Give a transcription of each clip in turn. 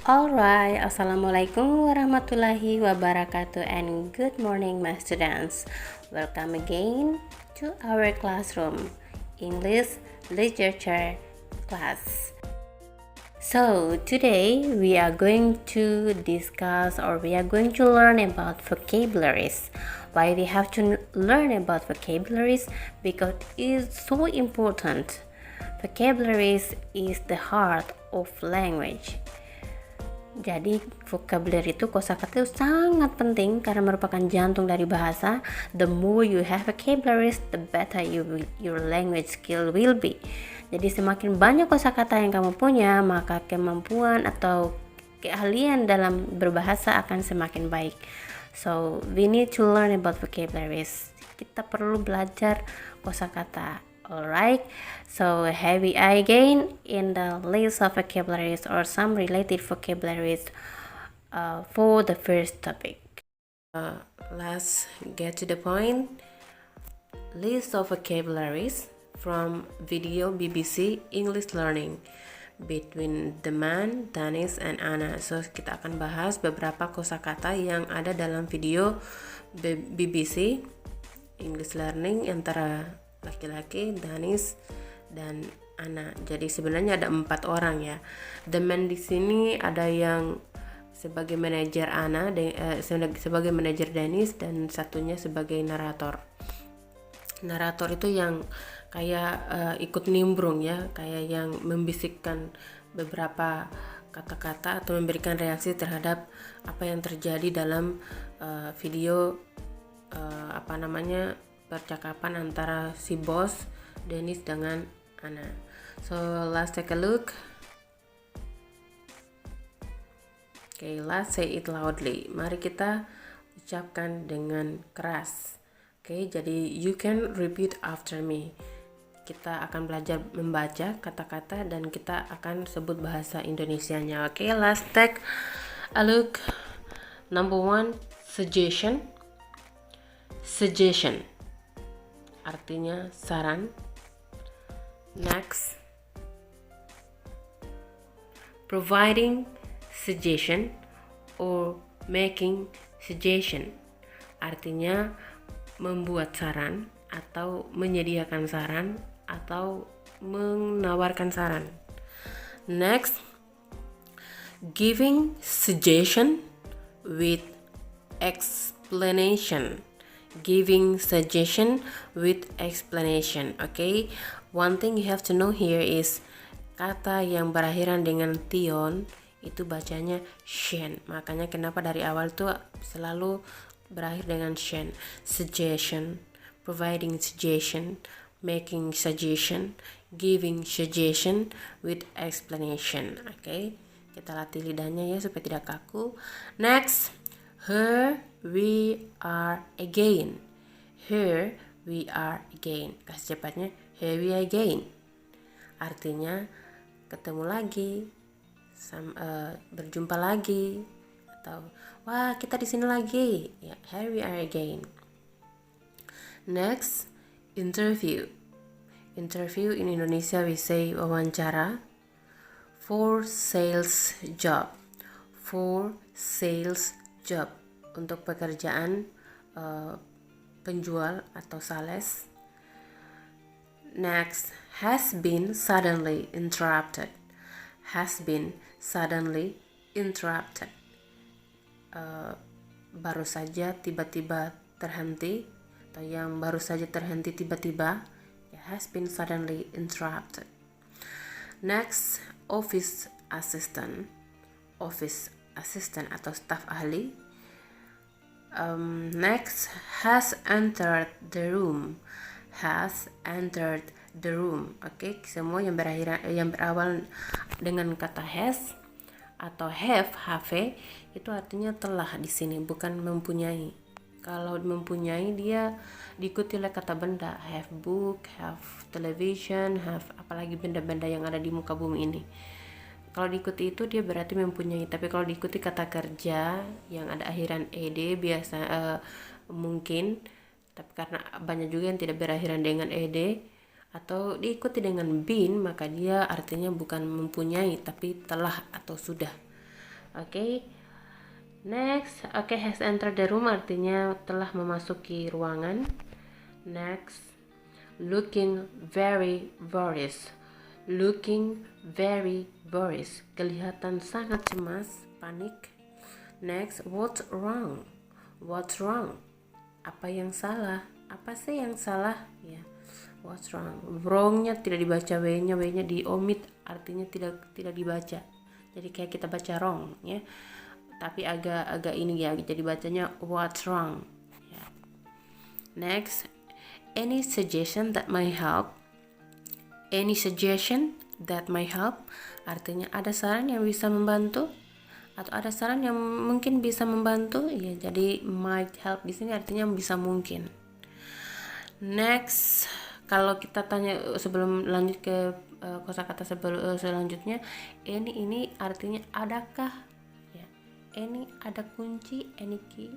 Alright, Assalamualaikum warahmatullahi wabarakatuh and good morning my students. Welcome again to our classroom, English Literature class. So today we are going to discuss or we are going to learn about vocabularies. Why we have to learn about vocabularies? Because it's so important. Vocabularies is the heart of language. Jadi vocabulary itu kosakata itu sangat penting karena merupakan jantung dari bahasa. The more you have vocabularies, the better your language skill will be. Jadi semakin banyak kosakata yang kamu punya, maka kemampuan atau keahlian dalam berbahasa akan semakin baik. So we need to learn about vocabularies. Kita perlu belajar kosakata. Alright, so here we are again in the list of vocabularies or some related vocabularies for the first topic. Let's get to the point. List of vocabularies from video BBC English Learning between the man, Danis, and Anna. So kita akan bahas beberapa kosakata yang ada dalam video BBC English Learning antara laki-laki, Danis, dan Ana. Jadi sebenarnya ada 4 orang ya. The man di sini ada yang sebagai manajer Ana, sebagai manajer Danis, dan satunya sebagai narator. Narator itu yang kayak ikut nimbrung ya, kayak yang membisikkan beberapa kata-kata atau memberikan reaksi terhadap apa yang terjadi dalam video percakapan antara si bos Dennis dengan Ana. So let's take a look. Okay, let's say it loudly. Mari kita ucapkan dengan keras. Okay, jadi you can repeat after me. Kita akan belajar membaca kata-kata dan kita akan sebut bahasa Indonesianya. Okay, let's take a look. Number 1, suggestion. Suggestion artinya saran. Next, providing suggestion or making suggestion artinya membuat saran atau menyediakan saran atau menawarkan saran. Next, giving suggestion with explanation. Giving suggestion with explanation. Okay, one thing you have to know here is kata yang berakhiran dengan tion itu bacanya shen. Makanya kenapa dari awal tuh selalu berakhir dengan shen. Suggestion, providing suggestion, making suggestion, giving suggestion with explanation. Okay, kita latih lidahnya ya supaya tidak kaku. Next, here we are again. Here we are again. Kasih cepatnya, here we are again. Artinya ketemu lagi, berjumpa lagi, atau wah kita di sini lagi. Ya, here we are again. Next, interview. Interview in Indonesia we say wawancara. For sales job. For sales job. Untuk pekerjaan penjual atau sales. Next, has been suddenly interrupted. Has been suddenly interrupted. Baru saja tiba-tiba terhenti atau yang baru saja terhenti tiba-tiba, has been suddenly interrupted. Next, office assistant. Office assistant atau staf ahli. Next, has entered the room. Has entered the room. Oke, semua yang berawal dengan kata has atau have itu artinya telah di sini, bukan mempunyai. Kalau mempunyai dia diikuti oleh kata benda, have book, have television, have apalagi benda-benda yang ada di muka bumi ini. Kalau diikuti itu dia berarti mempunyai, tapi kalau diikuti kata kerja yang ada akhiran ed biasa mungkin, tapi karena banyak juga yang tidak berakhiran dengan ed atau diikuti dengan been, maka dia artinya bukan mempunyai tapi telah atau sudah. Oke. Next, has entered the room artinya telah memasuki ruangan. Next, looking very worried. Looking very worried. Kelihatan sangat cemas, panik. Next, what's wrong? What's wrong? Apa yang salah? Apa sih yang salah? Ya, what's wrong? Wrong-nya tidak dibaca W-nya, W-nya diomit, artinya tidak dibaca. Jadi kayak kita baca wrong, ya. Tapi agak ini ya, jadi bacanya what's wrong. Ya. Next, any suggestion that might help? Any suggestion that might help? Artinya ada saran yang bisa membantu atau ada saran yang mungkin bisa membantu. Ya, jadi might help di sini artinya bisa mungkin. Next, kalau kita tanya sebelum lanjut ke kosakata selanjutnya, ini artinya adakah? Any ada kunci, any key,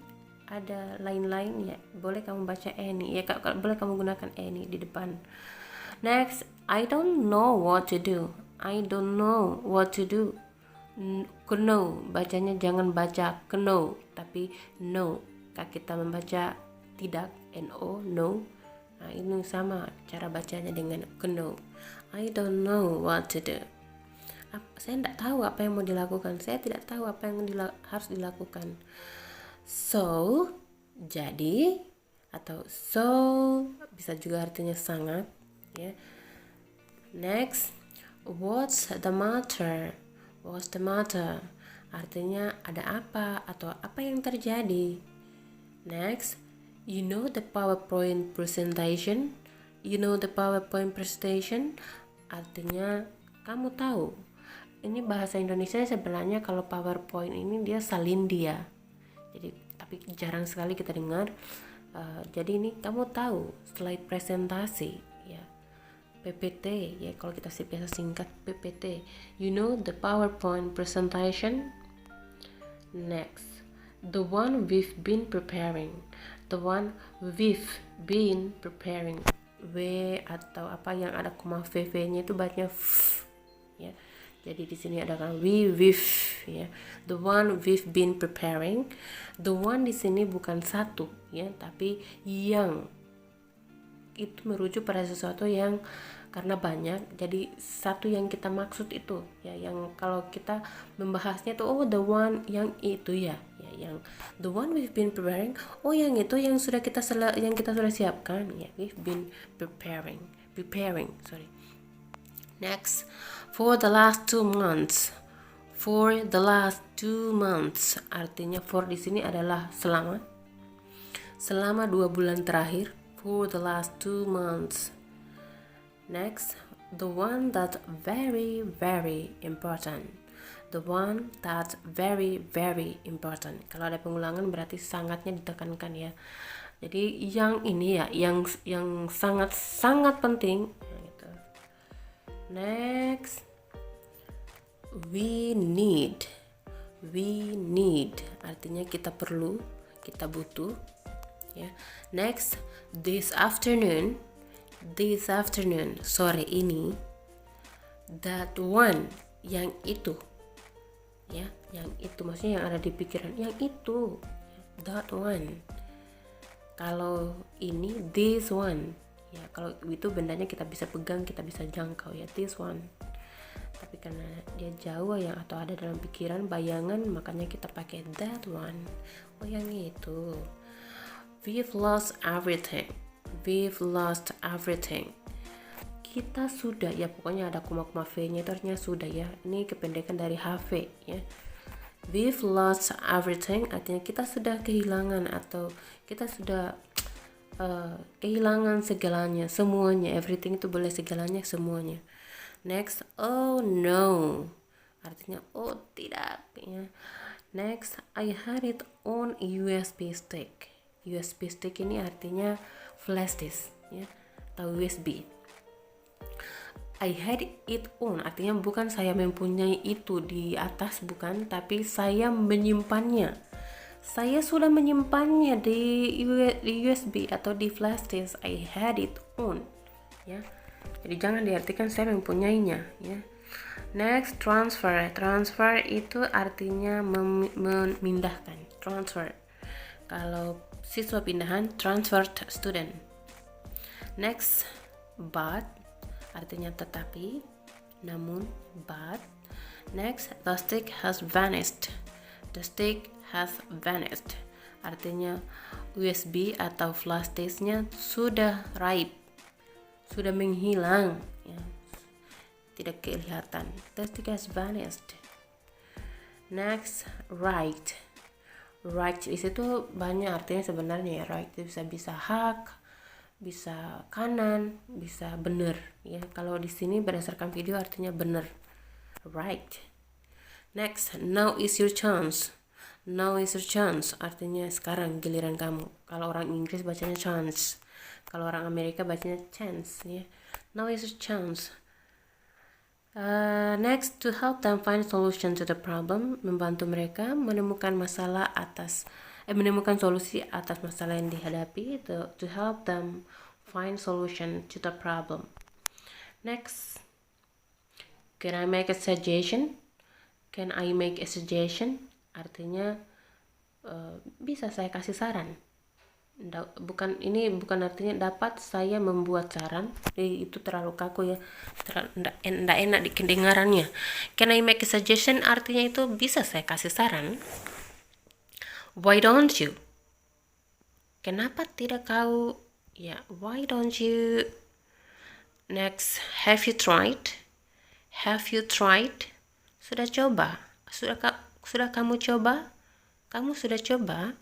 ada lain-lain ya. Boleh kamu baca any ya, boleh kamu gunakan any di depan. Next, I don't know what to do. I don't know what to do. Know, bacanya jangan baca know, tapi no. Kita membaca tidak, no, no. Nah, ini sama cara bacanya dengan know. I don't know what to do. Saya tidak tahu apa yang mau dilakukan. Saya tidak tahu apa yang harus dilakukan. So, jadi, atau so bisa juga artinya sangat. Ya. Next, what's the matter? What's the matter? Artinya ada apa atau apa yang terjadi. Next, you know the PowerPoint presentation? You know the PowerPoint presentation? Artinya kamu tahu. Ini bahasa Indonesia sebenarnya kalau PowerPoint ini dia salindia. Jadi tapi jarang sekali kita dengar. Jadi ini kamu tahu slide presentasi ya. PPT ya, kalau kita biasa singkat PPT. You know the PowerPoint presentation? Next, the one we've been preparing. The one we've been preparing. W atau apa yang ada koma VV-nya itu bacanya f ya. Jadi di sini ada kan we've ya. The one we've been preparing. The one di sini bukan satu ya, tapi yang. Itu merujuk pada sesuatu yang karena banyak, jadi satu yang kita maksud itu ya, yang kalau kita membahasnya tuh the one yang itu ya, yang the one we've been preparing, yang itu yang kita sudah siapkan ya, we've been preparing. Next, for the last 2 months. For the last 2 months artinya for di sini adalah selama 2 bulan terakhir. For the last 2 months. Next, the one that very very important. The one that very very important. Kalau ada pengulangan berarti sangatnya ditekankan ya. Jadi yang ini ya, yang sangat sangat penting. Gitu. Next, we need artinya kita perlu, kita butuh ya. Next, this afternoon, sore ini. That one, yang itu ya, yang itu maksudnya yang ada di pikiran, yang itu, that one. Kalau ini this one ya, kalau itu bendanya kita bisa pegang, kita bisa jangkau ya, this one. Tapi karena dia jauh yang atau ada dalam pikiran, bayangan, makanya kita pakai that one. Yang itu. We've lost everything. Kita sudah ya, pokoknya ada koma-koma V-nya itu artinya sudah ya. Ini kependekan dari HV ya. We've lost everything artinya kita sudah kehilangan atau kita sudah kehilangan segalanya, semuanya. Everything itu boleh segalanya, semuanya. Next, oh no, artinya oh tidak ya. Next, I had it on USB stick. USB stick ini artinya flash disk ya, atau USB. I had it on artinya bukan saya mempunyai itu di atas, bukan, tapi saya menyimpannya. Saya sudah menyimpannya di USB atau di flash disk. I had it on ya. Jadi jangan diartikan saya mempunyainya ya. Next, transfer. Transfer itu artinya memindahkan. Transfer. Kalau siswa pindahan, transferred student. Next, but artinya tetapi, namun, but. Next, the stick has vanished. The stick has vanished. Artinya USB atau flash disk-nya sudah raib, sudah menghilang, ya. Tidak kelihatan. The stick has vanished. Next, right. Right di situ banyak artinya sebenarnya ya. Right itu bisa hak, bisa kanan, bisa benar. Ya, kalau di sini berdasarkan video artinya benar. Right. Next, now is your chance. Now is your chance artinya sekarang giliran kamu. Kalau orang Inggris bacanya chance. Kalau orang Amerika bacanya chance. Ya. Now is your chance. Next, to help them find solution to the problem, membantu mereka menemukan menemukan solusi atas masalah yang dihadapi. To help them find solution to the problem. Next, can I make a suggestion? Can I make a suggestion? Artinya bisa saya kasih saran. Bukan artinya dapat saya membuat saran. Itu terlalu kaku ya, enggak enak di kedengarannya. Can I make a suggestion artinya itu bisa saya kasih saran. Why don't you? Kenapa tidak kau? Ya, why don't you? Next, have you tried? Have you tried? Sudah coba? Sudah kamu coba? Kamu sudah coba?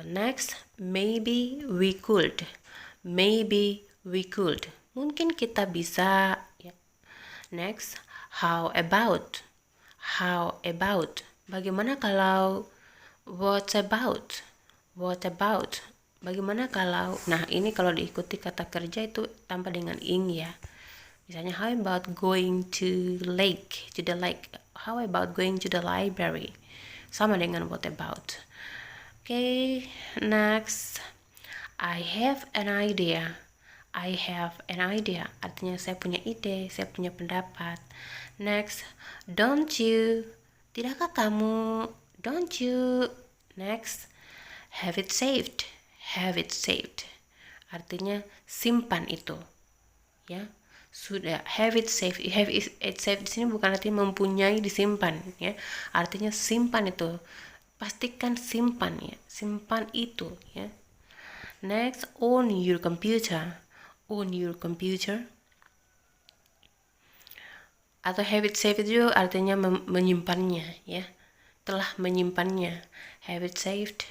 Next, maybe we could. Maybe we could. Mungkin kita bisa. Ya. Next, how about? How about? Bagaimana kalau? What about? What about? Bagaimana kalau? Nah, ini kalau diikuti kata kerja itu tanpa dengan ing ya. Misalnya, how about going to the lake? How about going to the library? Sama dengan what about. Okay, next. I have an idea. I have an idea. Artinya saya punya ide, saya punya pendapat. Next, don't you? Tidakkah kamu? Don't you? Next, have it saved. Have it saved. Artinya simpan itu. Ya. Sudah, have it saved. Have it saved di sini bukan artinya mempunyai, disimpan ya. Artinya simpan itu. Pastikan simpan ya, simpan itu ya. Next, on your computer. On your computer. Atau have it saved itu artinya menyimpannya ya. Telah menyimpannya. Have it saved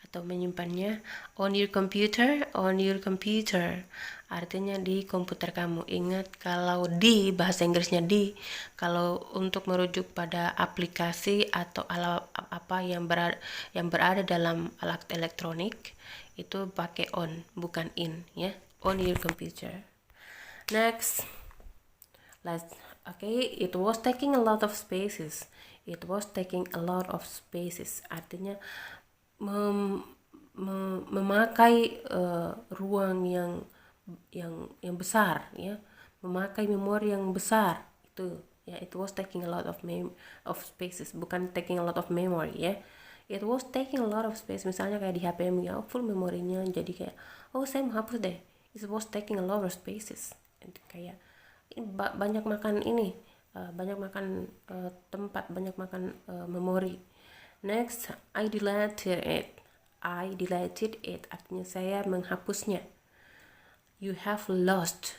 atau menyimpannya. On your computer. On your computer artinya di komputer kamu. Ingat kalau di bahasa Inggrisnya di, kalau untuk merujuk pada aplikasi atau alat apa yang berada dalam alat elektronik itu pakai on, bukan in ya. On your computer. Next, it was taking a lot of spaces. It was taking a lot of spaces artinya memakai ruang yang besar ya, memakai memori yang besar itu ya. It was taking a lot of spaces, bukan taking a lot of memory ya. It was taking a lot of space. Misalnya kayak di HP ya, full memorinya, jadi kayak saya mau hapus deh. It was taking a lot of spaces. Kayak banyak makan ini, banyak makan tempat, banyak makan memori. Next, I deleted it. I deleted it artinya saya menghapusnya. You have lost.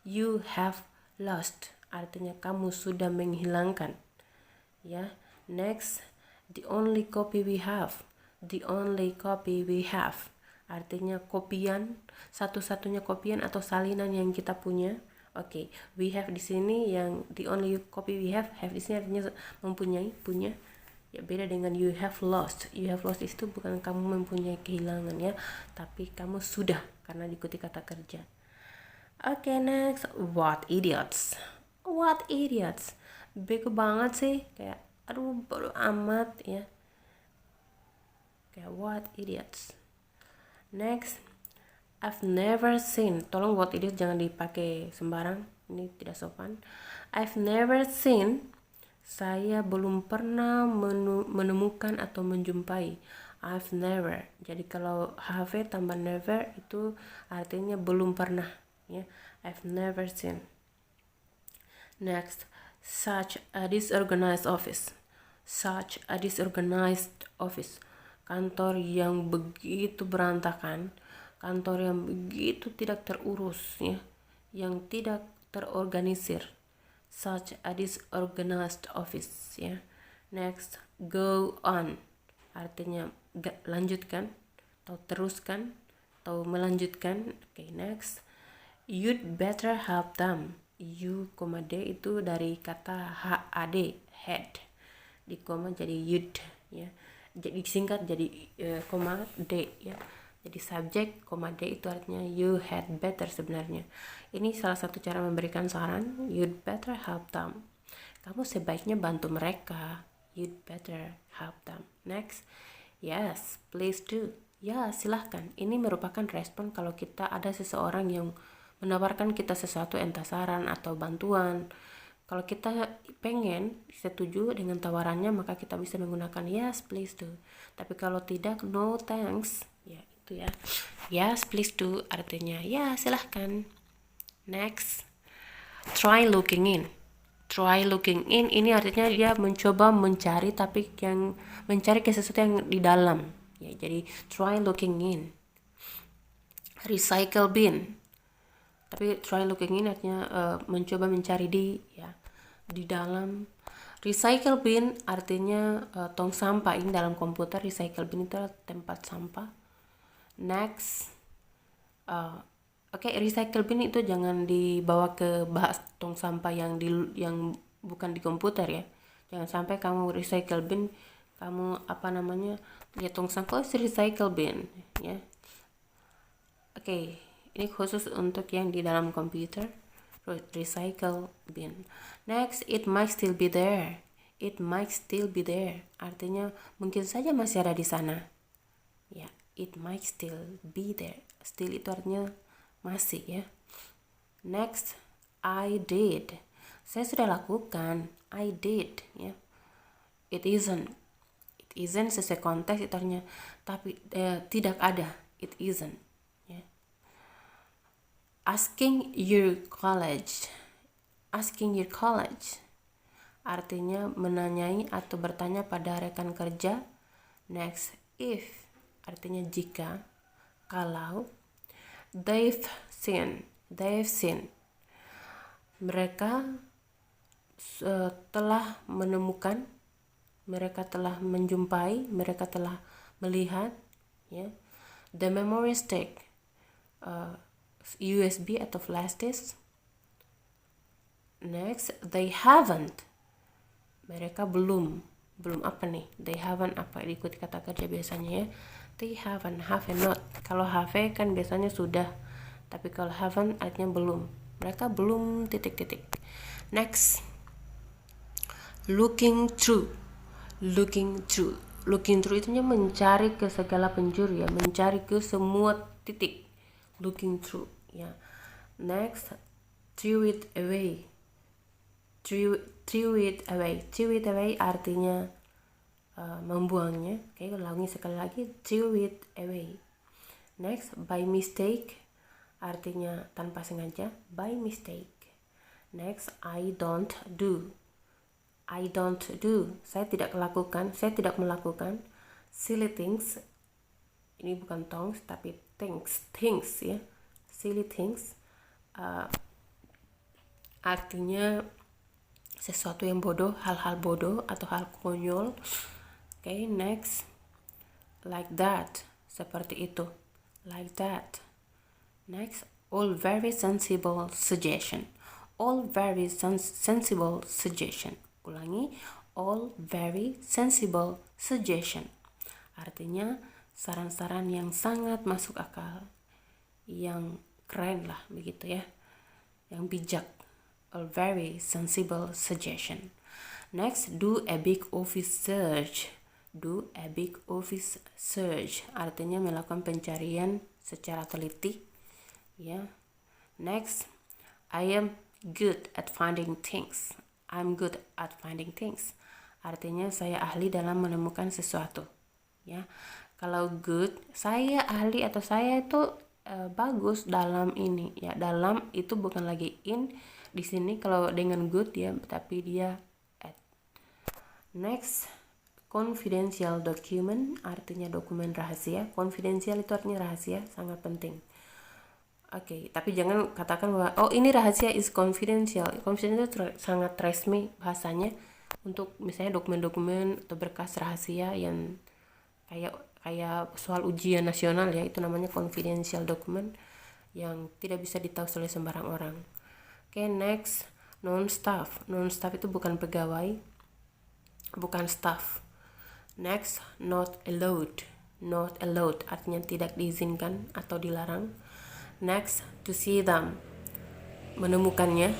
You have lost artinya kamu sudah menghilangkan ya. Next, the only copy we have. The only copy we have artinya kopian, satu-satunya kopian atau salinan yang kita punya. Oke, we have di sini yang the only copy we have di sini artinya mempunyai, punya. Ya, beda dengan you have lost. You have lost itu bukan kamu mempunyai, kehilangan ya, tapi kamu sudah, karena diikuti kata kerja. Oke, next, what idiots. What idiots. Bego banget sih, kayak aduh bodo amat ya. Kayak what idiots. Next, I've never seen. Tolong what it is jangan dipakai sembarang. Ini tidak sopan. I've never seen. Saya belum pernah menemukan atau menjumpai. I've never. Jadi kalau have tambah never itu artinya belum pernah. Ya, I've never seen. Next, such a disorganized office. Such a disorganized office. Kantor yang begitu berantakan, kantor yang begitu tidak terurus, ya, yang tidak terorganisir. Such a disorganized office, ya. Next, go on. Artinya lanjutkan, atau teruskan, atau melanjutkan. Okay, next. You'd better help them. U, D itu dari kata HAD, head. Di koma jadi you'd, ya. Jadi singkat jadi koma D, ya. Jadi subjek koma D itu artinya you had better sebenarnya. Ini salah satu cara memberikan saran. You'd better help them. Kamu sebaiknya bantu mereka. You'd better help them. Next. Yes, please do. Ya, silahkan. Ini merupakan respon kalau kita ada seseorang yang menawarkan kita sesuatu, entah saran atau bantuan. Kalau kita pengen setuju dengan tawarannya, maka kita bisa menggunakan yes, please do. Tapi kalau tidak, no thanks. Ya, itu ya. Yes, please do artinya ya, silahkan. Next. Try looking in. Try looking in ini artinya dia mencoba mencari, tapi yang mencari ke sesuatu yang di dalam. Ya, jadi try looking in. Recycle bin. Tapi try looking in artinya mencoba mencari di dalam. Recycle bin artinya tong sampah. Ini dalam komputer recycle bin itu tempat sampah. Next. Recycle bin itu jangan dibawa ke bahas tong sampah yang bukan di komputer, ya. Jangan sampai kamu recycle bin, kamu tong sampah recycle bin, ya. Ini khusus untuk yang di dalam komputer, recycle bin. Next, it might still be there. It might still be there. Artinya mungkin saja masih ada di sana. Ya, it might still be there. Still itu artinya masih, ya. Next, I did. Saya sudah lakukan. I did, ya. It isn't. It isn't sesuai konteks itu artinya tapi tidak ada. It isn't. Asking your college artinya menanyai atau bertanya pada rekan kerja. Next, if artinya jika, kalau. They've seen mereka telah menemukan, mereka telah menjumpai, mereka telah melihat, ya. The memory stick, USB atau flash disk. Next, they haven't. Mereka belum apa nih? They haven't apa? Diikuti kata kerja biasanya, ya. They haven't, have not. Kalau have kan biasanya sudah, tapi kalau haven't artinya belum. Mereka belum titik-titik. Next, looking through itunya mencari ke segala penjuru, ya, mencari ke semua titik. Looking through, ya. Next, threw it away artinya membuangnya. Ulangi sekali lagi, threw it away. Next, by mistake artinya tanpa sengaja, by mistake. Next, I don't do, saya tidak melakukan. Silly things, ini bukan tongs tapi things, ya. Silly things artinya sesuatu yang bodoh, hal-hal bodoh atau hal konyol. Next, like that, seperti itu, like that. Next, all very sensible suggestion. Ulangi, all very sensible suggestion artinya saran-saran yang sangat masuk akal, yang keren lah, begitu, ya, yang bijak. All very sensible suggestion. Next, do a big office search artinya melakukan pencarian secara teliti. ya. Next, I am good at finding things. I'm good at finding things. Artinya saya ahli dalam menemukan sesuatu, ya. Kalau good, saya ahli atau saya itu bagus dalam ini, ya. Dalam itu bukan lagi in di sini kalau dengan good ya, tapi dia at. Next, confidential document artinya dokumen rahasia. Confidential itu artinya rahasia, sangat penting. Oke, tapi jangan katakan bahwa oh ini rahasia is confidential. Confidential itu sangat resmi bahasanya untuk misalnya dokumen-dokumen atau berkas rahasia yang kayak soal ujian nasional ya, itu namanya confidential document yang tidak bisa ditahu oleh sembarang orang. Oke, next, non-staff. Non-staff itu bukan pegawai, bukan staff. Next, not allowed. Not allowed artinya tidak diizinkan atau dilarang. Next, to see them, menemukannya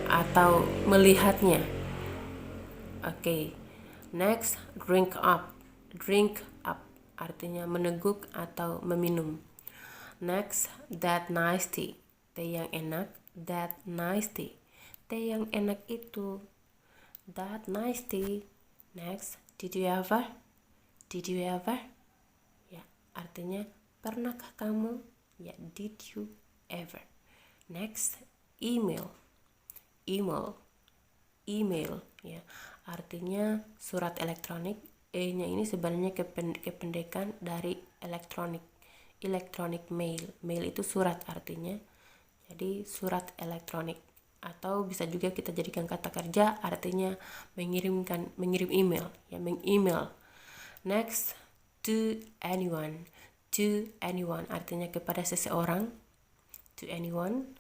atau melihatnya. Oke. Next, drink up. Drink up artinya meneguk atau meminum. Next, that nice tea. Teh yang enak. That nice tea. Teh yang enak itu. That nice tea. Next, did you ever? Did you ever? Ya, artinya pernahkah kamu? Ya, did you ever? Next, email. Email. Email, ya. Artinya surat elektronik. E-nya ini sebenarnya kependekan dari elektronik. Electronic mail. Mail itu surat artinya. Jadi surat elektronik. Atau bisa juga kita jadikan kata kerja artinya mengirim email, ya, meng-email. Next, to anyone. To anyone artinya kepada seseorang. To anyone.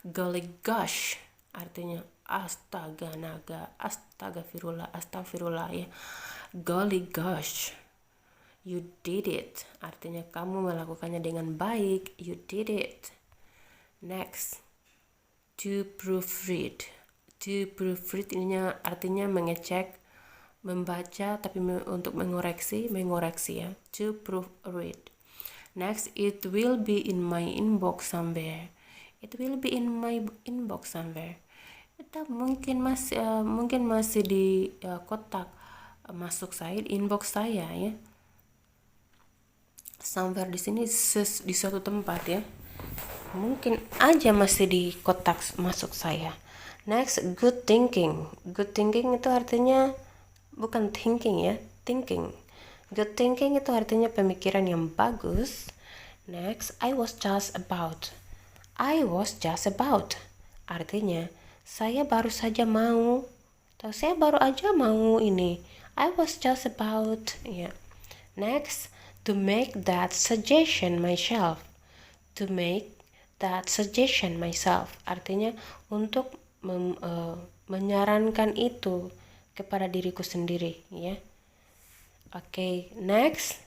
Golly gosh artinya astaga naga, astagfirullah ya. Golly gosh, you did it artinya kamu melakukannya dengan baik. You did it. Next, to proofread. To proofread ini artinya mengecek, membaca tapi untuk mengoreksi ya. To proofread. Next, it will be in my inbox somewhere. It will be in my inbox somewhere. Itu mungkin masih di kotak masuk saya, inbox saya ya. Somewhere di sini di suatu tempat ya. Mungkin aja masih di kotak masuk saya. Next, good thinking. Good thinking itu artinya bukan thinking ya, thinking. Good thinking itu artinya pemikiran yang bagus. Next, I was just about. I was just about. Artinya, saya baru saja mau. Atau saya baru aja mau ini. I was just about. Ya. Next, to make that suggestion myself. To make that suggestion myself. Artinya, untuk menyarankan itu kepada diriku sendiri. Ya. Oke, next,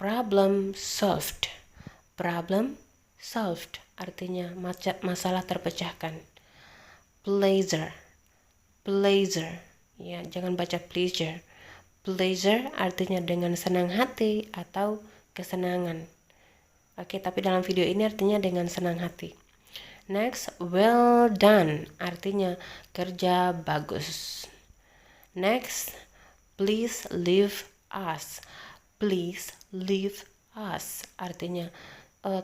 problem solved. Problem solved artinya masalah terpecahkan. Pleasure. Pleasure. Ya, jangan baca pleasure. Pleasure artinya dengan senang hati atau kesenangan. Oke, tapi dalam video ini artinya dengan senang hati. Next, well done artinya kerja bagus. Next, please leave us. Please leave us artinya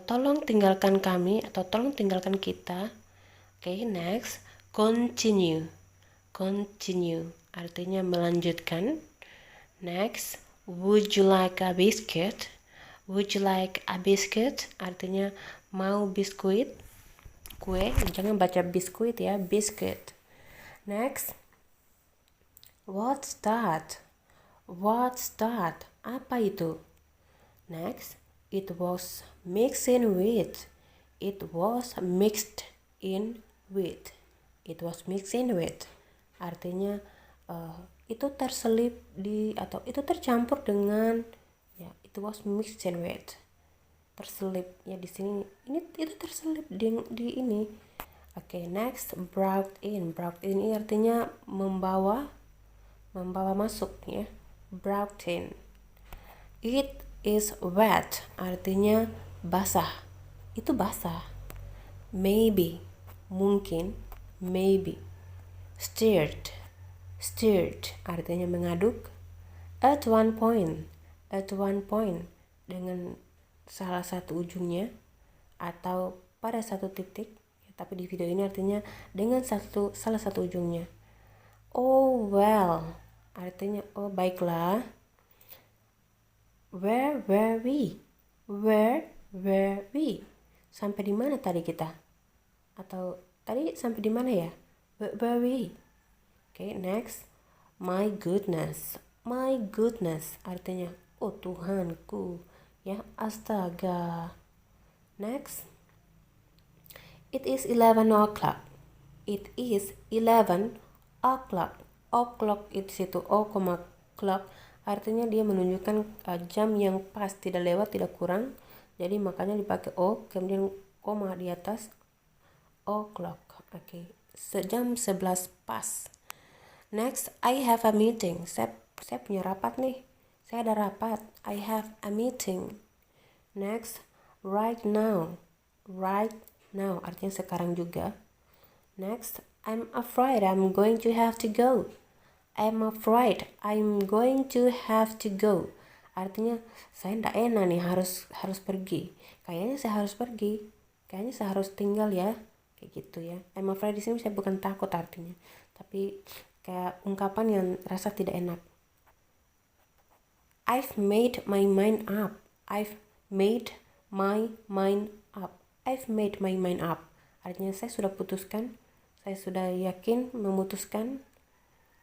tolong tinggalkan kami atau tolong tinggalkan kita. Okay, next, continue. Continue artinya melanjutkan. Next, would you like a biscuit? Would you like a biscuit artinya mau biskuit, kue. Jangan baca biskuit ya, biscuit. Next, what's that? What's that? Apa itu? Next, it was mixed in with. It was mixed in with. It was mixed in with. Artinya itu terselip di atau itu tercampur dengan, ya, it was mixed in with. Terselip ya di sini. Ini itu terselip di ini. Oke, next, brought in. Brought in ini artinya membawa masuk ya. Brought in. It is wet artinya basah. itu basah. Maybe, mungkin, maybe. Stirred artinya mengaduk. At one point dengan salah satu ujungnya atau pada satu titik, tapi di video ini artinya dengan salah satu ujungnya. Oh well, artinya oh baiklah. Where were we? Sampai di mana tadi kita? Atau tadi sampai di mana ya? Where were we? Okay, next. My goodness artinya oh Tuhanku, ya, astaga. Next. It is 11 o'clock. O'clock itu situ clock artinya dia menunjukkan jam yang pas, tidak lewat tidak kurang, jadi makanya dipakai o kemudian koma di atas o'clock. Oke. Jam 11 pas. Next, I have a meeting. Saya punya rapat nih. Saya ada rapat. I have a meeting. Next, right now artinya sekarang juga. Next, I'm afraid I'm going to have to go. Artinya saya tidak enak nih harus pergi. Kayaknya saya harus pergi. Kayaknya saya harus tinggal ya. Kayak gitu ya. I'm afraid di sini saya bukan takut artinya, tapi kayak ungkapan yang rasa tidak enak. I've made my mind up. Artinya saya sudah putuskan, saya sudah yakin memutuskan,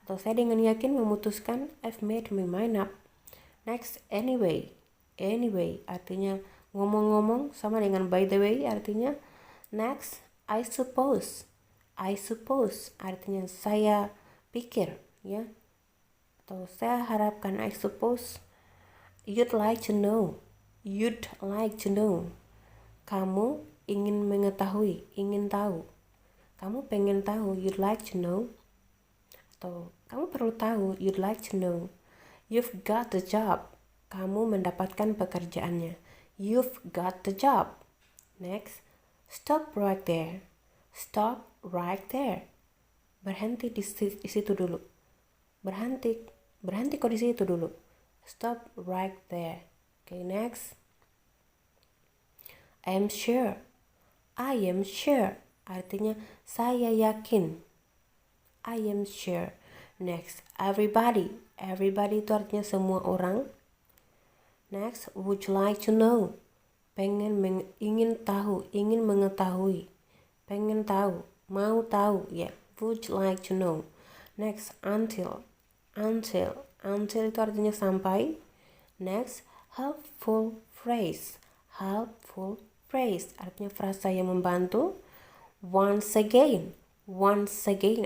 atau saya dengan yakin memutuskan. I've made my mind up. Next, anyway artinya ngomong-ngomong, sama dengan by the way artinya. Next, I suppose artinya saya pikir ya, atau saya harapkan. I suppose you'd like to know. Kamu ingin mengetahui, ingin tahu. Kamu pengen tahu, you'd like to know. Atau kamu perlu tahu, you'd like to know. You've got the job. Kamu mendapatkan pekerjaannya. You've got the job. Next, stop right there. Berhenti di situ dulu. Berhenti kok di situ dulu. Stop right there. Okay, next. I am sure. Artinya saya yakin. I am sure. Next, everybody itu artinya semua orang. Next, would you like to know? Ingin tahu, ingin mengetahui. Pengen tahu, mau tahu ya. Would you like to know? Next, until itu artinya sampai. Next, helpful phrase artinya frasa yang membantu. Once again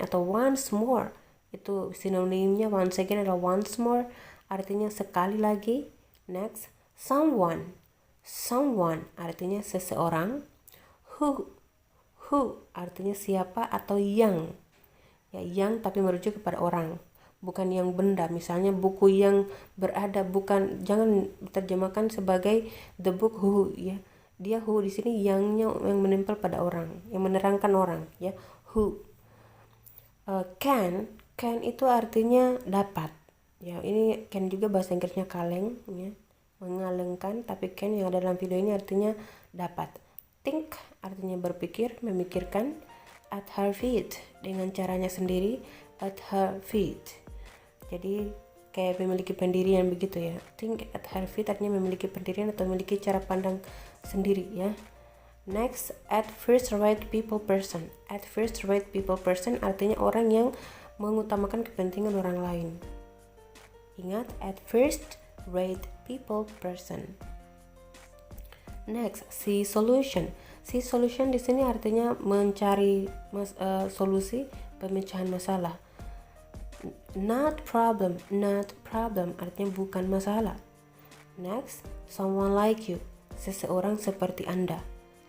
atau once more, itu sinonimnya. Once again adalah once more, artinya sekali lagi. Next, someone artinya seseorang. Who artinya siapa atau yang, ya, yang tapi merujuk kepada orang, bukan yang benda. Misalnya buku yang berada, jangan diterjemahkan sebagai the book who, ya. Dia who di sini yang menempel pada orang, yang menerangkan orang, ya. Who. Can itu artinya dapat, ya. Ini can juga bahasa Inggrisnya kaleng, ya, mengalengkan, tapi can yang ada dalam video ini artinya dapat. Think artinya berpikir, memikirkan. At her feet dengan caranya sendiri. At her feet, jadi kayak memiliki pendirian begitu ya. Think at her feet artinya memiliki pendirian atau memiliki cara pandang sendiri ya. Next, at first rate people person artinya orang yang mengutamakan kepentingan orang lain. Ingat, at first rate people person. Next, see solution di sini artinya mencari solusi pemecahan masalah. Not problem artinya bukan masalah. Next, someone like you, seseorang seperti Anda,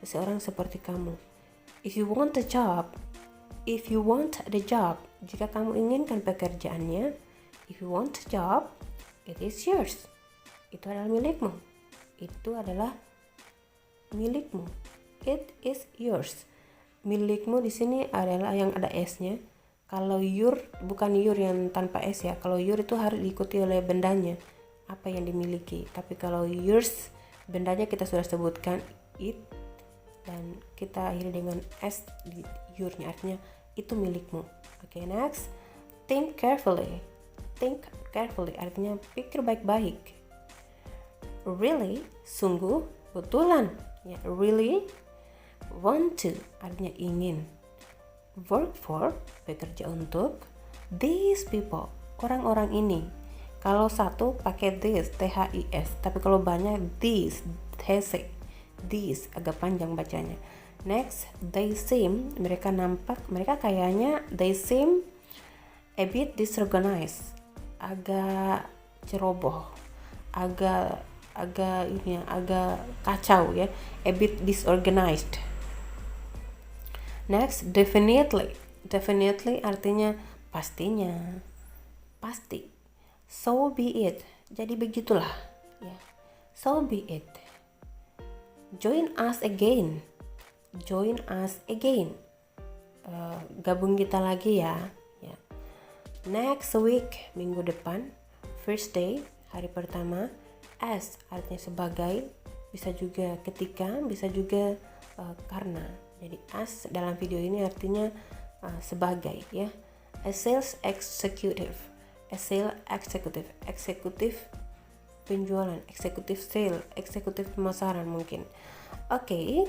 seseorang seperti kamu. If you want the job, jika kamu inginkan pekerjaannya. If you want the job, it is yours. Itu adalah milikmu. It is yours. Milikmu di sini adalah yang ada s-nya. Kalau your bukan your yang tanpa s ya. Kalau your itu harus diikuti oleh bendanya, apa yang dimiliki. Tapi kalau yours, bendanya kita sudah sebutkan it, dan kita akhiri dengan s di your-nya, artinya itu milikmu. Oke, next. Think carefully. Think carefully artinya pikir baik-baik. Really, sungguh, betulan. Ya, really. Want to artinya ingin. Work for, bekerja untuk. These people, orang-orang ini. Kalau satu pakai this, this, tapi kalau banyak these, these agak panjang bacanya. Next, they seem, mereka kayaknya they seem a bit disorganized, agak ceroboh, agak kacau ya, a bit disorganized. Next, definitely artinya pastinya, pasti. So be it, jadi begitulah ya. So be it. Join us again, gabung kita lagi ya. Next week, minggu depan. First day, hari pertama. As artinya sebagai, bisa juga ketika, bisa juga karena. Jadi as dalam video ini artinya sebagai ya. A sales executive, eksekutif penjualan, eksekutif sale, eksekutif pemasaran mungkin. Okay,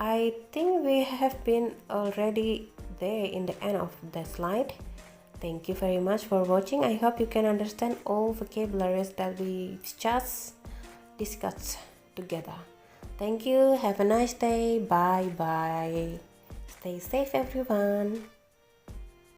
I think we have been already there in the end of the slide. Thank you very much for watching. I hope you can understand all vocabularies that we just discussed together. Thank you. Have a nice day. Bye bye. Stay safe, everyone.